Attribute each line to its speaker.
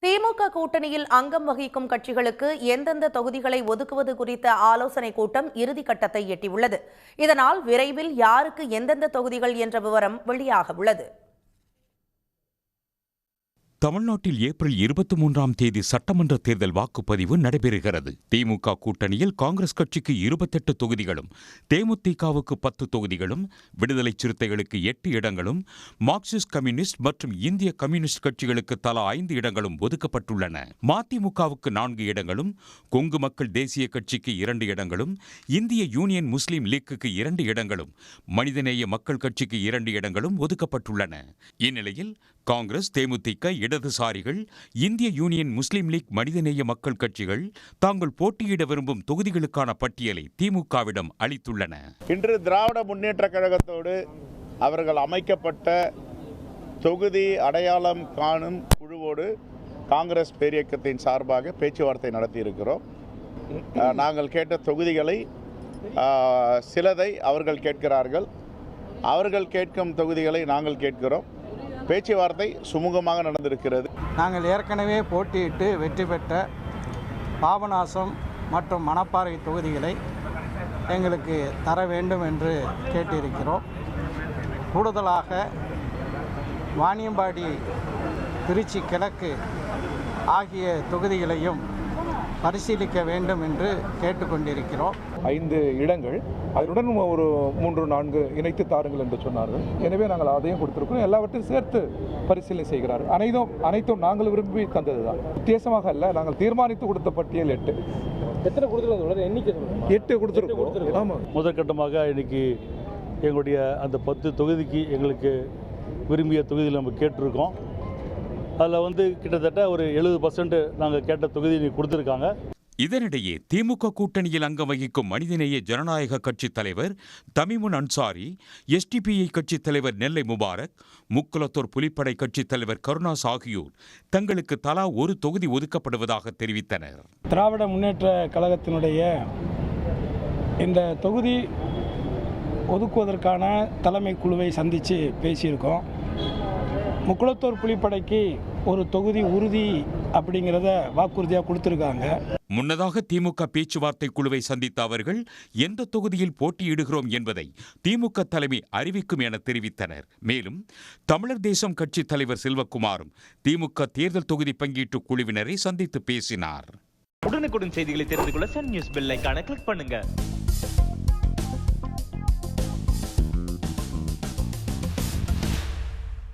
Speaker 1: திமுக கூட்டணியில் அங்கம் வகிக்கும் கட்சிகளுக்கு எந்தெந்த தொகுதிகளை ஒதுக்குவது குறித்த ஆலோசனைக் கூட்டம் இறுதிக்கட்டத்தை எட்டியுள்ளது. இதனால் விரைவில் யாருக்கு எந்தெந்த தொகுதிகள் என்ற விவரம் வெளியாக உள்ளது.
Speaker 2: தமிழ்நாட்டில் ஏப்ரல் 23ஆம் தேதி சட்டமன்ற தேர்தல் வாக்குப்பதிவு நடைபெறுகிறது. திமுக கூட்டணியில் காங்கிரஸ் கட்சிக்கு 28 தொகுதிகளும், தேமுதிகவுக்கு 10 தொகுதிகளும், விடுதலை சிறுத்தைகளுக்கு 8 இடங்களும், மார்க்சிஸ்ட் கம்யூனிஸ்ட் மற்றும் இந்திய கம்யூனிஸ்ட் கட்சிகளுக்கு தலா 5 இடங்களும் ஒதுக்கப்பட்டுள்ளன. மதிமுகவுக்கு 4 இடங்களும், கொங்கு மக்கள் தேசிய கட்சிக்கு 2 இடங்களும், இந்திய யூனியன் முஸ்லீம் லீக்குக்கு 2 இடங்களும், மனிதநேய மக்கள் கட்சிக்கு 2 இடங்களும் ஒதுக்கப்பட்டுள்ளன. இந்நிலையில் காங்கிரஸ், தேமுதிக, இடதுசாரிகள், இந்திய யூனியன் முஸ்லீம் லீக், மனிதநேய மக்கள் கட்சிகள் தாங்கள் போட்டியிட விரும்பும் தொகுதிகளுக்கான பட்டியலை திமுகவிடம் அளித்துள்ளன.
Speaker 3: இன்று திராவிட முன்னேற்ற கழகத்தோடு அவர்கள் அமைக்கப்பட்ட தொகுதி அடையாளம் காணும் குழுவோடு காங்கிரஸ் பேரியக்கத்தின் சார்பாக பேச்சுவார்த்தை நடத்தியிருக்கிறோம். நாங்கள் கேட்ட தொகுதிகளை சிலதை அவர்கள் கேட்கிறார்கள், அவர்கள் கேட்கும் தொகுதிகளை நாங்கள் கேட்கிறோம். பேச்சுவார்த்தை சுமூகமாக நடந்திருக்கிறது.
Speaker 4: நாங்கள் ஏற்கனவே போட்டியிட்டு வெற்றி பெற்ற பாபநாசம் மற்றும் மணப்பாறை தொகுதிகளை எங்களுக்கு தர வேண்டும் என்று கேட்டிருக்கிறோம். கூடுதலாக வாணியம்பாடி, திருச்சி கிழக்கு ஆகிய தொகுதிகளையும் பரிசீலிக்க வேண்டும் என்று கேட்டுக்கொண்டிருக்கிறோம்.
Speaker 5: 5 இடங்கள் அதனுடன் ஒரு 3-4 இணைத்து தாருங்கள் என்று சொன்னார்கள். எனவே நாங்கள் அதையும் கொடுத்திருக்கிறோம். எல்லாவற்றையும் சேர்த்து பரிசீலனை செய்கிறார்கள். அனைத்தும் நாங்கள் விரும்பி தந்தது தான், வித்தியாசமாக அல்ல. நாங்கள் தீர்மானித்து கொடுத்த பட்டியல் 8.
Speaker 6: எத்தனை கொடுத்துருக்கோம்? எண்ணிக்கை
Speaker 5: 8 கொடுத்துருக்கோம். ஆமாம்,
Speaker 6: முதற்கட்டமாக இன்னைக்கு எங்களுடைய அந்த 10 தொகுதிக்கு எங்களுக்கு விரும்பிய தொகுதியில் நம்ம கேட்டிருக்கோம். அதில் கிட்டத்தட்ட ஒரு 70% நாங்கள் கேட்ட தொகுதி கொடுத்துருக்காங்க.
Speaker 2: இதனிடையே திமுக கூட்டணியில் அங்கம் வகிக்கும் மனிதநேய ஜனநாயக கட்சித் தலைவர் தமிமுன் அன்சாரி, எஸ்டிபிஐ கட்சித் தலைவர் நெல்லை முபாரக், முக்குலத்தோர் புலிப்படை கட்சித் தலைவர் கருணாஸ் ஆகியோர் தங்களுக்கு தலா ஒரு தொகுதி ஒதுக்கப்படுவதாக தெரிவித்தனர்.
Speaker 4: திராவிட முன்னேற்ற கழகத்தினுடைய இந்த தொகுதி ஒதுக்குவதற்கான தலைமை குழுவை சந்தித்து பேசியிருக்கோம். முக்குலத்தோர் புலிப்படைக்கு ஒரு தொகுதி உறுதி அப்படிங்கிறத வாக்குறுதியாக கொடுத்துருக்காங்க.
Speaker 2: முன்னதாக திமுக பேச்சுவார்த்தை குழுவை சந்தித்த அவர்கள் எந்த தொகுதியில் போட்டியிடுகிறோம் என்பதை திமுக தலைமை அறிவிக்கும் என தெரிவித்தனர். மேலும் தமிழர் தேசம் கட்சி தலைவர் செல்வகுமாரும் திமுக தேர்தல் தொகுதி பங்கீட்டு குழுவினரை சந்தித்து பேசினார்.
Speaker 7: உடனுக்குடன் செய்திகளை தெரிந்து கொள்ள சன் நியூஸ் பெல் ஐகானை கிளிக் பண்ணுங்க.